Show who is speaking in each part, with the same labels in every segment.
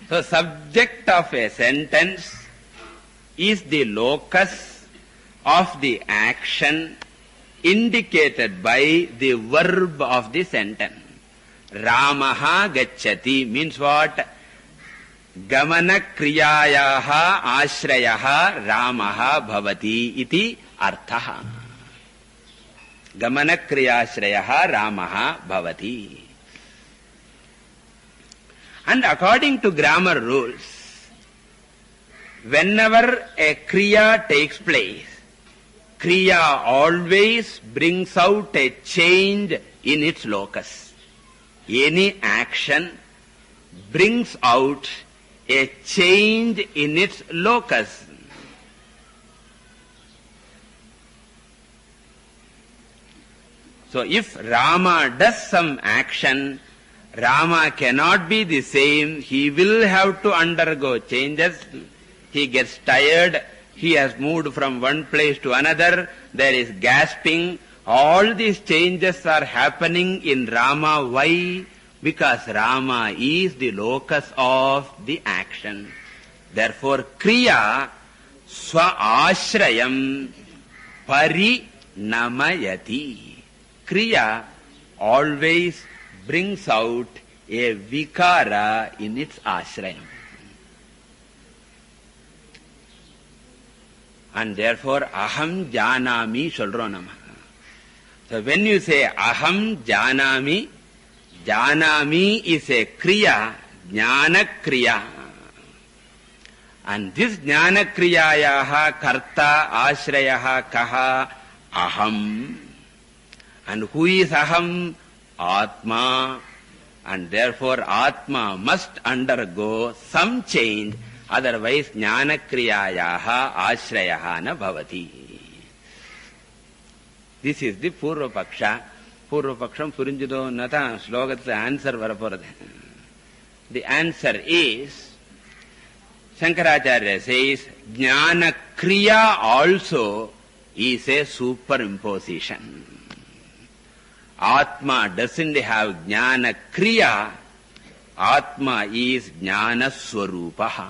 Speaker 1: So subject of a sentence is the locus of the action indicated by the verb of the sentence. Ramaha gacchati means what? Gamana kriyayaha ashrayaha Ramaha bhavati iti arthaha. Gamana kriyashrayaha Ramaha bhavati. And according to grammar rules, whenever a kriya takes place, kriya always brings out a change in its locus. Any action brings out a change in its locus. So if Rama does some action, Rama cannot be the same. He will have to undergo changes. He gets tired. He has moved from one place to another. There is gasping. All these changes are happening in Rama. Why? Because Rama is the locus of the action. Therefore, Kriya Swa Ashrayam Parinamayati. Kriya always brings out a vikara in its ashrayam. And therefore, aham janami solron nama. So when you say aham janami, janami is a kriya, jnana kriya. And this jnana kriyayaha karta ashrayaha kaha aham. And who is aham? Atma. And therefore Atma must undergo some change, otherwise jnana kriyayaha ashrayaha na bhavati. This is the Purva Paksha. Purva Paksham purinjido nata slogathula answer varaporadhu. The answer is, Shankaracharya says, jnana kriya also is a superimposition. Atma doesn't have jnana kriya. Atma is jnana swarupaha.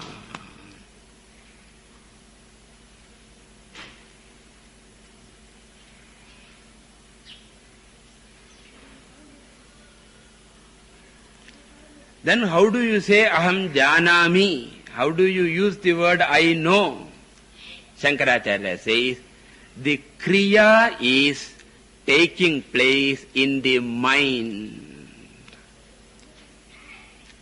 Speaker 1: Then how do you say aham janami? How do you use the word I know? Shankaracharya says, the kriya is taking place in the mind.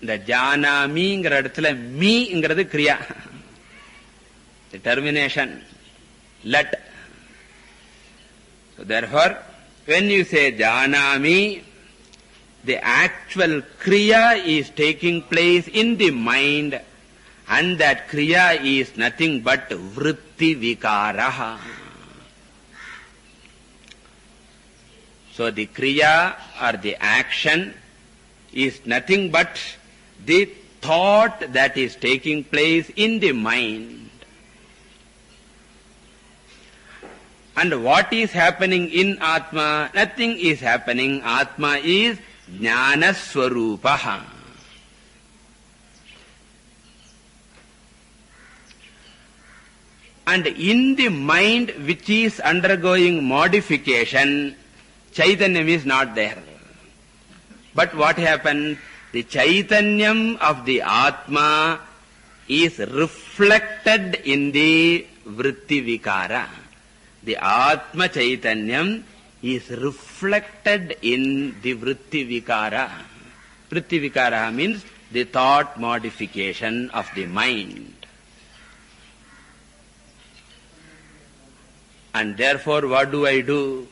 Speaker 1: The janami ingra edathila me ingradhu kriya. The termination, let. So therefore, when you say janami, the actual kriya is taking place in the mind, and that kriya is nothing but vritti vikaraha. So the kriya or the action is nothing but the thought that is taking place in the mind. And what is happening in Atma? Nothing is happening. Atma is jnana swarupaha. And in the mind which is undergoing modification, Chaitanyam is not there. But what happened? The Chaitanyam of the Atma is reflected in the vritti vikara. The Atma Chaitanyam is reflected in the vritti vikara. Vritti vikara means the thought modification of the mind. And therefore what do?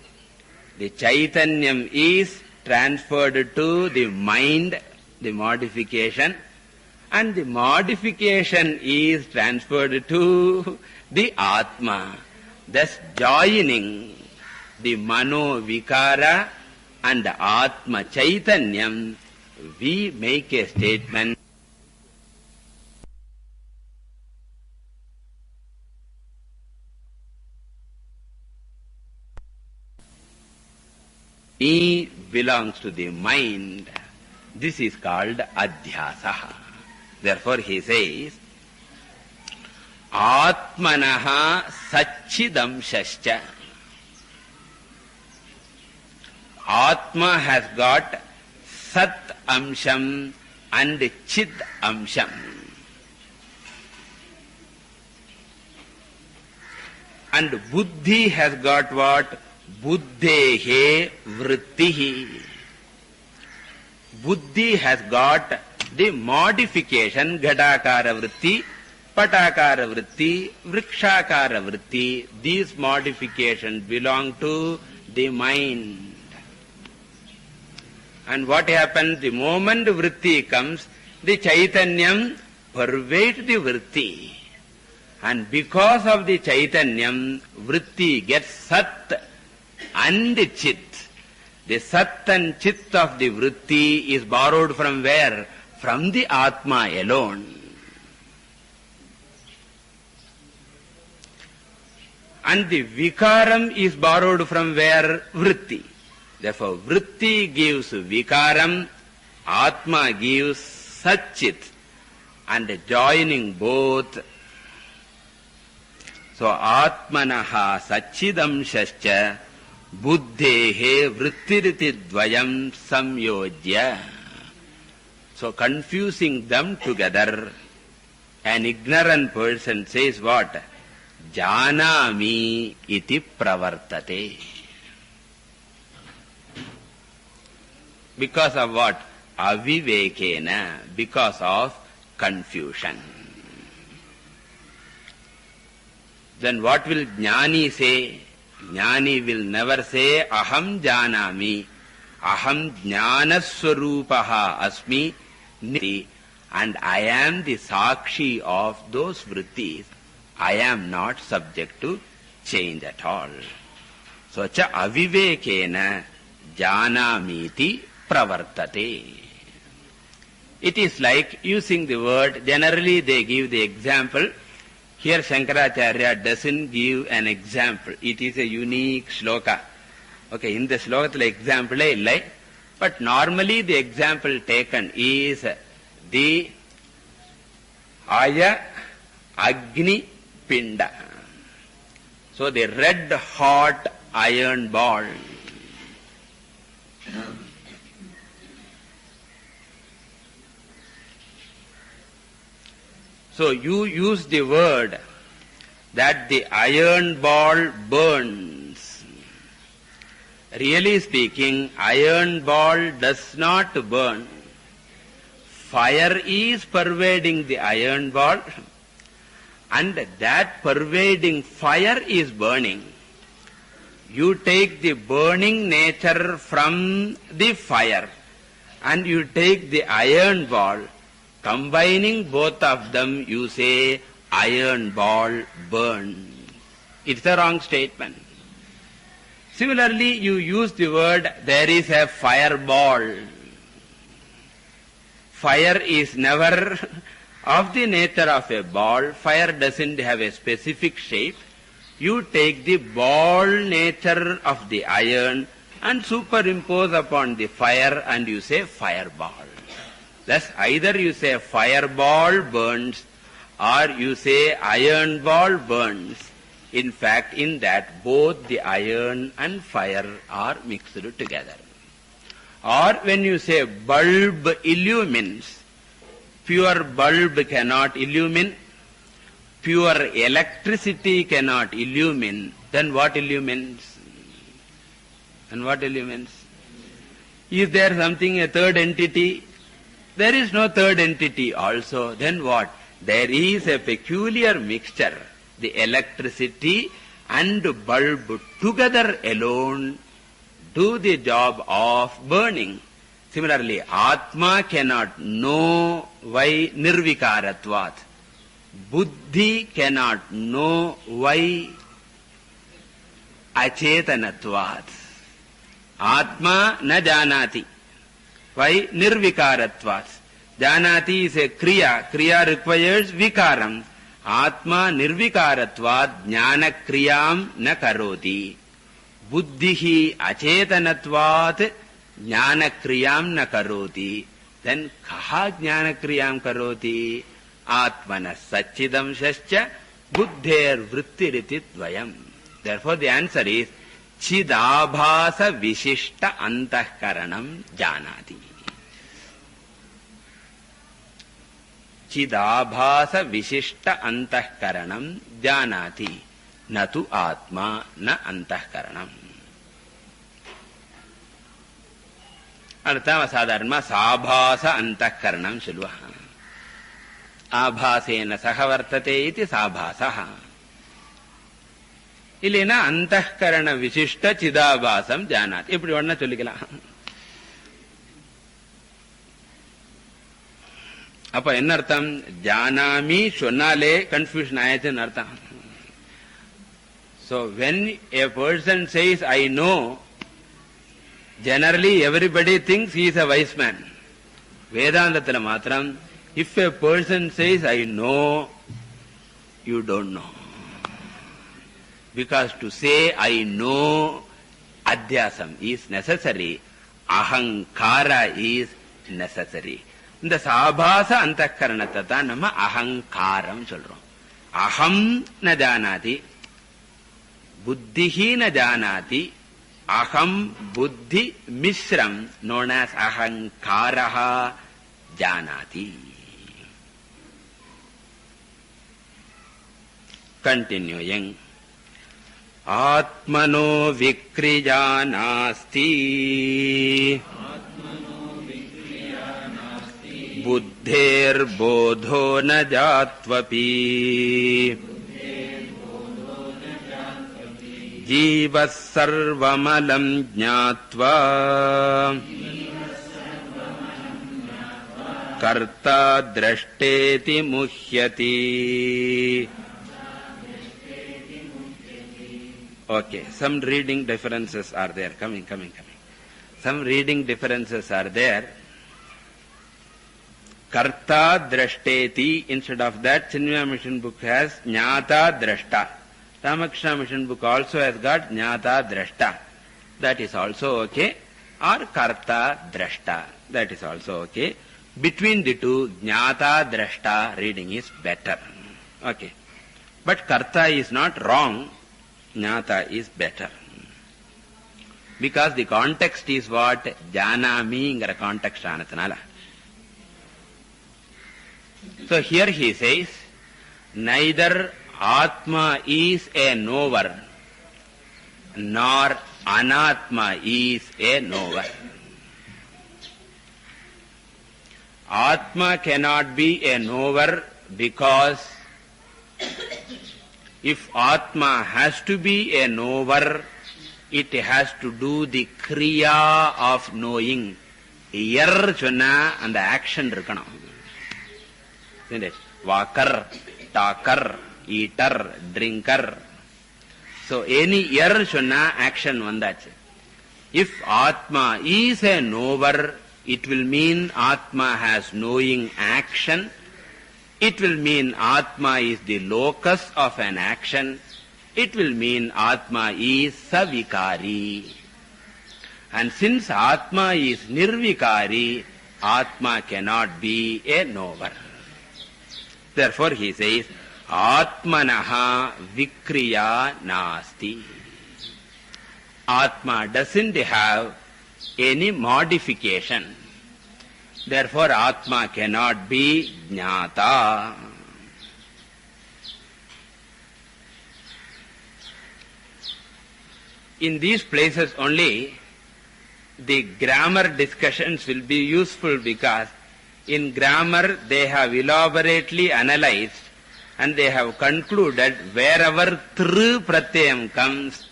Speaker 1: The Chaitanyam is transferred to the mind, the modification, and the modification is transferred to the Atma, thus joining the Mano Vikara and the Atma Chaitanyam, we make a statement. Me belongs to the mind. This is called adhyasa. Therefore he says, Atmanaha Satchidamshascha. Atma has got Sat Amsham and Chid Amsham. And Buddhi has got what? Buddhehe Vrittihi. Buddhi has got the modification Ghadakara Vritti, Patakara Vritti, Vrikshakara Vritti. These modifications belong to the mind. And what happens? The moment Vritti comes, the Chaitanyam pervades the Vritti. And because of the Chaitanyam, Vritti gets Sat and Chit. The Sat and Chit of the Vritti is borrowed from where? From the Atma alone. And the Vikaram is borrowed from where? Vritti. Therefore, Vritti gives Vikaram, Atma gives Satchit, and joining both. So, Atmanaha Satchidamshascha Buddhehe Vrittiriti Dvayam Samyojya. So, confusing them together, an ignorant person says what? Janami iti pravartate. Because of what? Avivekena. Because of confusion. Then what will Jnani say? Jnani will never say, Aham Janami, Aham Jnanaswarupaha Asmi Niti, and I am the Sakshi of those vrittis. I am not subject to change at all. So, cha avivekena janamiti pravartate. It is like using the word, generally they give the example. Here Shankaracharya doesn't give an example. It is a unique shloka. Okay, in the shloka example illai. But normally the example taken is the Aya Agni Pinda. So the red hot iron ball. So you use the word that the iron ball burns. Really speaking, iron ball does not burn. Fire is pervading the iron ball, and that pervading fire is burning. You take the burning nature from the fire, and you take the iron ball. Combining both of them, you say, iron ball burns. It's a wrong statement. Similarly, you use the word, there is a fireball. Fire is never of the nature of a ball. Fire doesn't have a specific shape. You take the ball nature of the iron and superimpose upon the fire, and you say fireball. Thus, either you say fireball burns or you say iron ball burns. In fact, in that both the iron and fire are mixed together. Or when you say bulb illumines, pure bulb cannot illumine, pure electricity cannot illumine, then what illumines? And what illumines? Is there something, a third entity? There is no third entity also. Then what? There is a peculiar mixture. The electricity and bulb together alone do the job of burning. Similarly, Atma cannot know why nirvikaratvat. Buddhi cannot know why achetanatvat. Atma na janati. Why? Nirvikaratvat. Janati is a kriya. Kriya requires vikaram. Atma nirvikaratvat jnana kriyam na karoti. Buddhihi achetanatvat jnana kriyam na karoti. then kaha jnana kriyam karoti? Atmana satchidamsascha buddher vrittiriti dvayam. Therefore the answer is chidabhasa vishishta antahkaranam janati. Chidabhasa vishishta antahkaranam janati. Natu atma na antahkaranam. Arthama sadharma sabhasa antahkaranam silva. Abhasena sahavartate iti sabhasaha. Illena antahkarana vishishta chidabhasam janati. Ippadi onna sollikalam. Appa enna artham? Janami sonnale confusion ayachunu artham. So when a person says, I know, generally everybody thinks he is a wise man. Vedantathila matram, if a person says, I know, you don't know. Because to say, I know, adhyasam is necessary, ahankara is necessary. இந்த சாபாச அந்தக்கரணத்தை தான் நம்ம அகங்காரம் சொல்றோம். அகம் ந ஜானாதி, buddhihi na janati, aham buddhi mishram known as ahankaraha janati. Continuing. Atmano vikriya nasti buddher bodho na jatvapi जीवः सर्वमलं ज्ञात्वा कर्ता द्रष्टेति मुह्यति. Okay, some reading differences are there. Coming. Some reading differences are there. Karta drashteti, instead of that, Chinmaya Mission book has Jnata drashta. Ramakrishna Mission book also has got Jnata drashta. That is also okay. Or Karta drashta. That is also okay. Between the two, Jnata drashta reading is better. Okay. But Karta is not wrong. Jnata is better. Because the context is what? Janami ingara context anathanala. So here he says, neither Atma is a knower, nor Anatma is a knower. Atma cannot be a knower because if Atma has to be a knower, it has to do the kriya of knowing. Yer chonna and the action irukkanum. Isn't it? Walker, talker, eater, drinker. So any yer chonna action vandachu. If Atma is a knower, it will mean Atma has knowing action. It will mean Atma is the locus of an action. It will mean Atma is savikari. And since Atma is nirvikari, Atma cannot be a knower. Therefore he says, Atmanaha vikriya nasti. Atma doesn't have any modification. Therefore Atma cannot be jnata. In these places only, the grammar discussions will be useful because in grammar they have elaborately analyzed and they have concluded wherever tru pratyayam comes,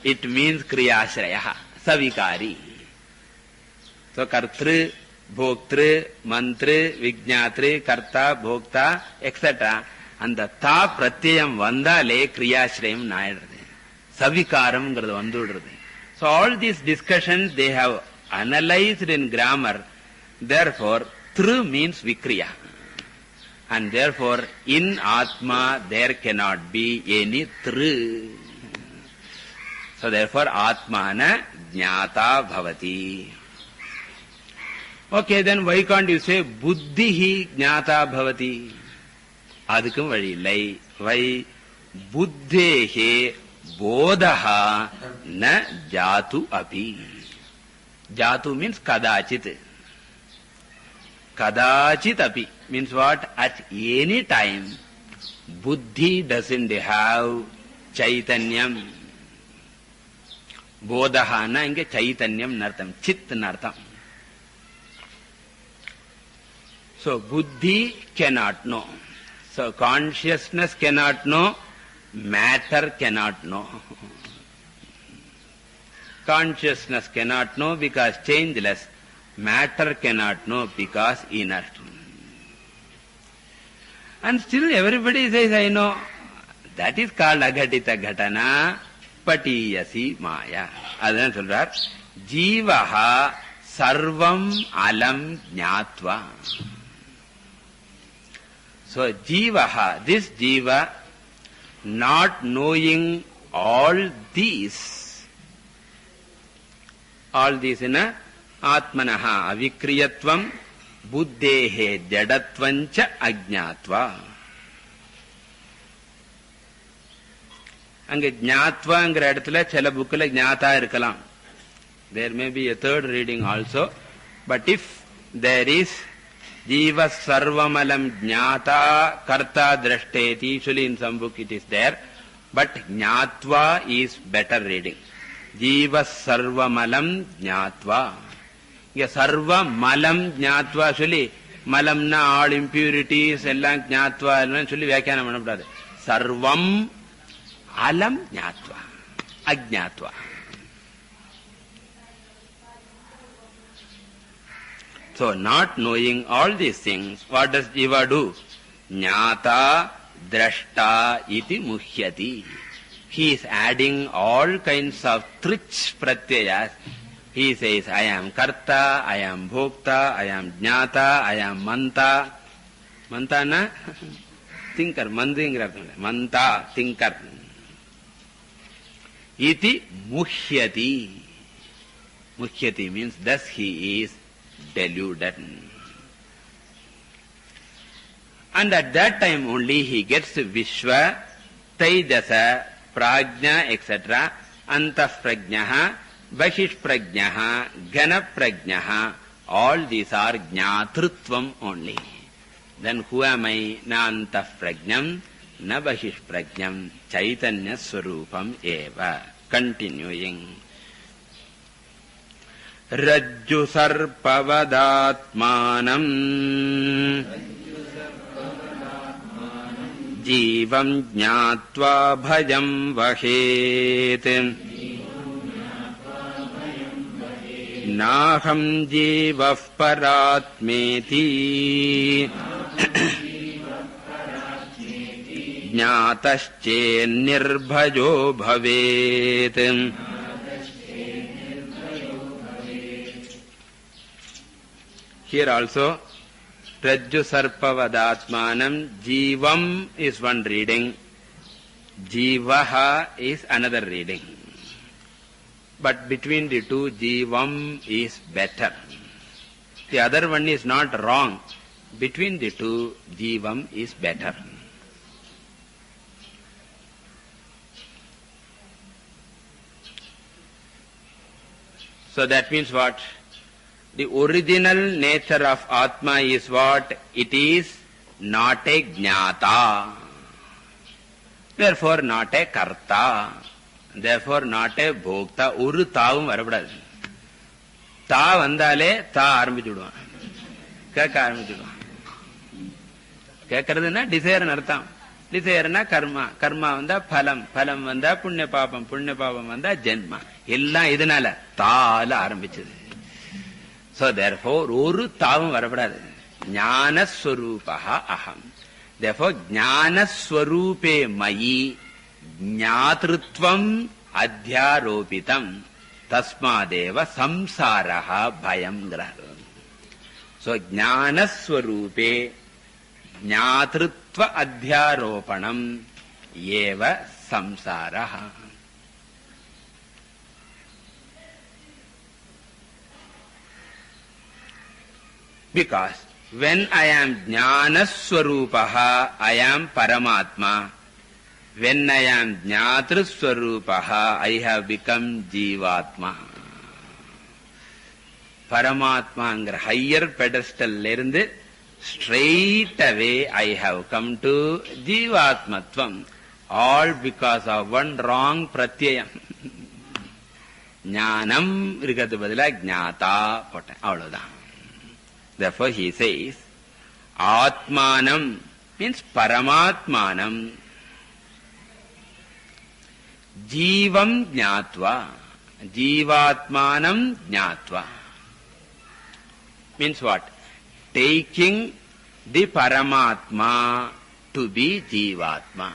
Speaker 1: it means kriyashraya, savikari. So kartru, bhoktru, mantru, vijñatru, karta, bhokta, etc. And the ta pratyayam vandale kriyashrayam naidradhu. Savikaram vandudradhu. So all these discussions they have analyzed in grammar. Therefore, tru means vikriya. And therefore, in Atma there cannot be any tru. So therefore, Atmana jnata bhavati. Okay, then why can't you say buddhihi jnata bhavati? Adukkum vazhi illai. Why? Buddhehe bodhaha na jatu api. Jatu means kadachit. Kadachit api means what? At any time, buddhi doesn't have chaitanyam. Bodhaha na inge chaitanyam nartham, chit nartham. So buddhi cannot know. So consciousness cannot know, matter cannot know. Consciousness cannot know because changeless. Matter cannot know because inert. And still everybody says, I know. That is called agatita ghatana patiyasi maya. Adan solrar. Jivaha sarvam alam jnatva. So jivaha, this jiva, not knowing all these in a atmanaha avikriyatvam buddhehe jadatvancha ajnatva. Ange jnatva angra edathila chala bookla jnata irkalam. There may be a third reading also, but if there is jiva sarvamalam jnata karta drashteti, usually in some book it is there, but jnatva is better reading. Jiva sarvamalam jnatva. Yeah, sarva malam jnatva சொல்லி malamna all impurities எல்லாம் jnatva எல்லாம் சொல்லி வியாக்கியானம் பண்ணக்கூடாது. Sarvam alam jnatva, ajnatva. So not knowing all these things, what does jiva do? Jnata drashta iti muhyati. He is adding all kinds of trich pratyayas. He says, I am karta, I am bhokta, I am jnata, I am manta. Manta na? Thinker, manta, thinker. Iti muhyati. Muhyati means thus he is deluded. And at that time only he gets Vishwa, Taijasa, Prajna, etc. Antah Prajnaha, Vashish Prajnaha, Gana Prajnaha, all these are Jnatrutvam only. Then who am I? Na Antah Prajnam, na Vashish Prajnam, Chaitanya Swarupam eva. Continuing. Rajju Sarpavadatmanam Jivam Jnatva Bhajam Vahet Naham Jivah Paratmeti Jnatasche Nirbhajo Bhavet. Here also, Rajju Sarpavadatmanam, Jivam is one reading, Jivaha is another reading. But between the two, Jivam is better. The other one is not wrong. Between the two, Jivam is better. So that means what? The original nature of Atma is what? It is not a Jnata. Therefore not a Karta. Therefore not a Bhokta. Uru Tavum varapadu. Ta vandale ta arambichuduvan. Kekka arambichuduvan. Kekkaraduna desire nartham. Desire na karma. Karma vanda phalam. Phalam vanda punya papam. Punya papam vanda janma. Illa idunala ta ala arambichadu. So therefore, oru tavam varapadadu. Jnana swarupaha aham. Therefore, jnana swarupe mayi jnatrutvam adhyaropitam tasmadeva samsaraha bhayam graham. So jnana swarupe jnatrutva adhyaropanam eva samsaraha. Because when I am Jnana Swarupaha, I am Paramatma. When I am Jnatru Swarupaha, I have become Jivatma. Paramatma higher pedestal lerundu straight away I have come to Jivatmatvam. All because of one wrong pratyayam. Jnanam irukadhu badila Jnata potta. Avladhan. Therefore he says, Atmanam means Paramatmanam. Jivam Jnatva. Jivatmanam Jnatva. Means what? Taking the Paramatma to be Jivatma.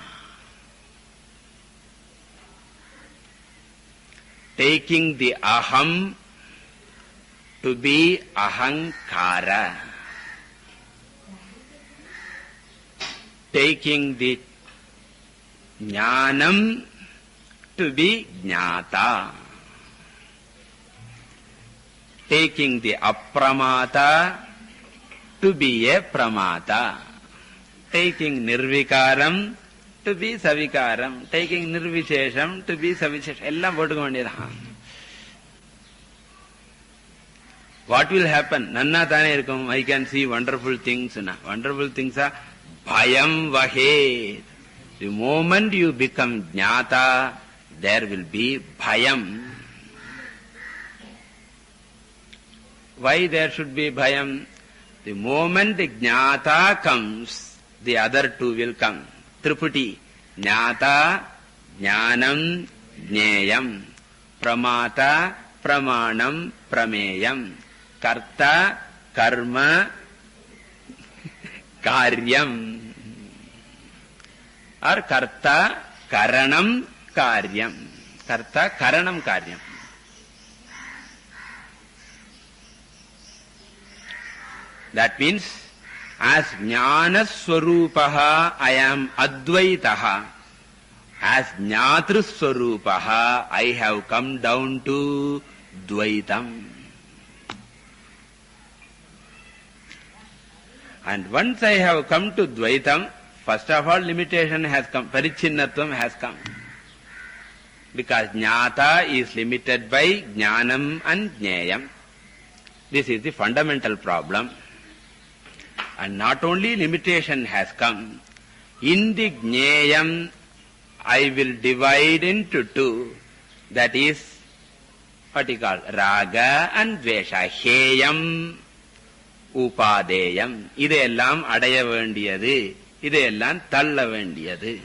Speaker 1: Taking the Aham to be Ahankara. Taking the Jnanam to be Jnata. Taking the Apramata to be a Pramata. Taking Nirvikaram to be Savikaram. Taking Nirvishesham to be Savishesham. Ellam potukka vendiyadha. What will happen? Nanna thane irukum. I can see wonderful things. Wonderful things are Bhayam Vahe. The moment you become Jnata, there will be Bhayam. Why there should be Bhayam? The moment the Jnata comes, the other two will come. Triputi. Jnata, Jnanam, Jneyam. Pramata, Pramanam, Prameyam. Karta, Karma, Karyam. Or Karta, Karanam, Karyam. Karta, Karanam, Karyam. That means, as Jnana Swarupaha, I am Advaitaha. As Jnatru Swarupaha, I have come down to Dvaitam. And once I have come to Dvaitam, first of all limitation has come, Parichinnatvam has come. Because Jnata is limited by Jnanam and Jneyam. This is the fundamental problem. And not only limitation has come, in the Jneyam I will divide into two. That is what you call Raga and Dvesha. Heyam, Upadeyam. Ideyellam adaya vendiyadu. Ideyellam thalla vendiyadu.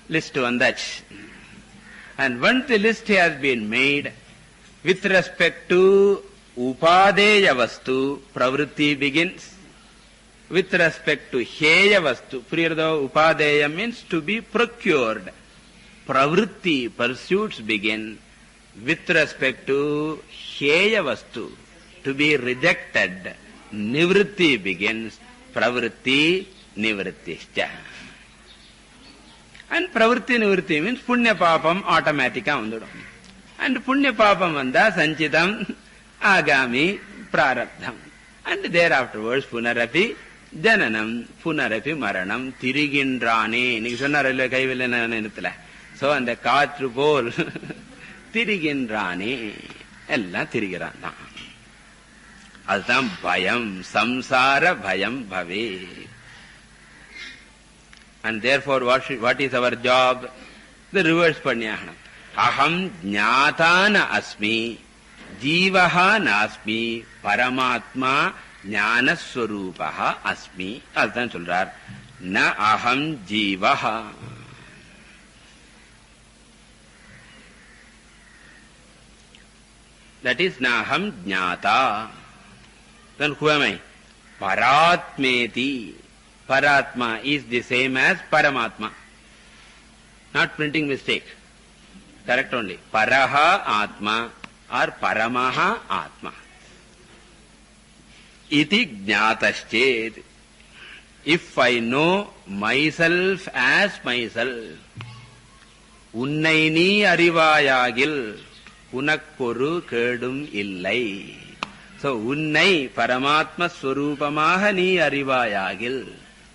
Speaker 1: List vandach. And once the list has been made, with respect to Upadeya Vastu, Pravritti begins. With respect to Heya Vastu, Priyartha Upadeya means to be procured. Pravritti, pursuits begin. With respect to Heya Vastu, to be rejected, Nivritti begins. Pravritti, Nivrittischa. And Pravritti, Nivritti means Punya Papam automatica undudum. And Punya Papam vanda Sanchitam, Agami, Prarabdham. And thereafterwards Punarapi, Jananam, Punarapi, Maranam, Tirigindrane. Ni sonnarilla kaivilana nenuthila. So and the kaatru pol Tirigindrane. Ella Tirigirana. Adam Bhayam, Samsara Bhayam Bhave. And therefore what is our job? The reverse Panyahana. Aham Jnatana Asmi. Jivaha nasmi, Paramatma Jnana Swarupaha asmi. Adhan solrar. Na aham jivaha. That is na aham jnata. Then who am I? Paratmeti. Paratma is the same as Paramatma. Not printing mistake. Correct only. Paraha Atma. Or Paramaha Atma. Iti Jnataschet. If I know myself as myself, Unnai ni arivayagil, உனக்கொரு கேடும் இல்லை. So உன்னை பரமாத்ம ஸ்வரூபமாக நீ அறிவாயாகில்,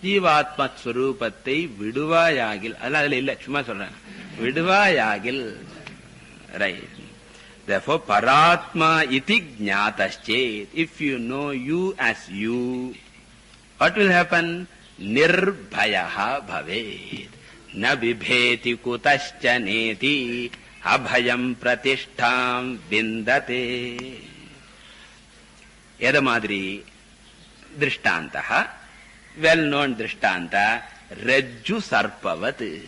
Speaker 1: ஜீவாத்ம ஸ்வரூபத்தை விடுவாயாகில், அதெல்லாம் அதுல இல்ல, சும்மா சொல்றேன், விடுவாயாகில். Right. Therefore, Paratma iti jnataschet. If you know you as you, what will happen? Nirbhayaha bhavet. Na bibheti kutascha neti abhayam pratishtham vindate. Yada madri drishtantaha, well known drishtanta, Rajju sarpavat.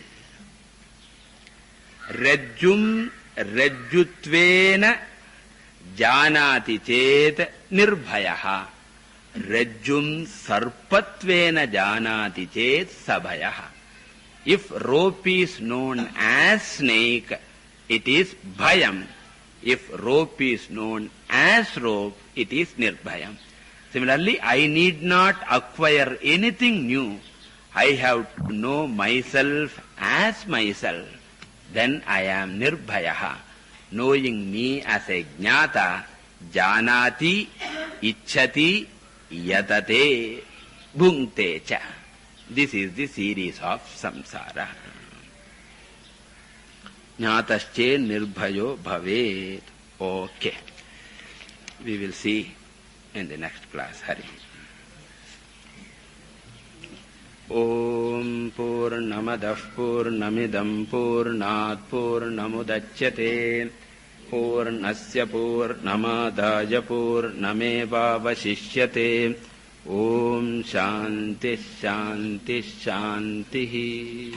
Speaker 1: Rajjum रज्जुत्वेन जानाति चेत निर्भयः, रज्जुम सर्पत्वेन जानाति चेत सबयः. If rope is known as snake, it is bhayam. If rope is known as rope, it is nirbhayam. Similarly, I need not acquire anything new. I have to know myself as myself. Then I am nirbhayaha. Knowing me as a jnata, janati, ichchati, yatate, bhunkte cha. This is the series of samsara. Jnatasche nirbhayo bhavet. Okay. We will see in the next class. Hari. Om Purnamadah Purnamidam Purnat Purnamudachyate Purnasya Purnamadaya Purnamevavashishyate. Om Shanti Shanti Shanti.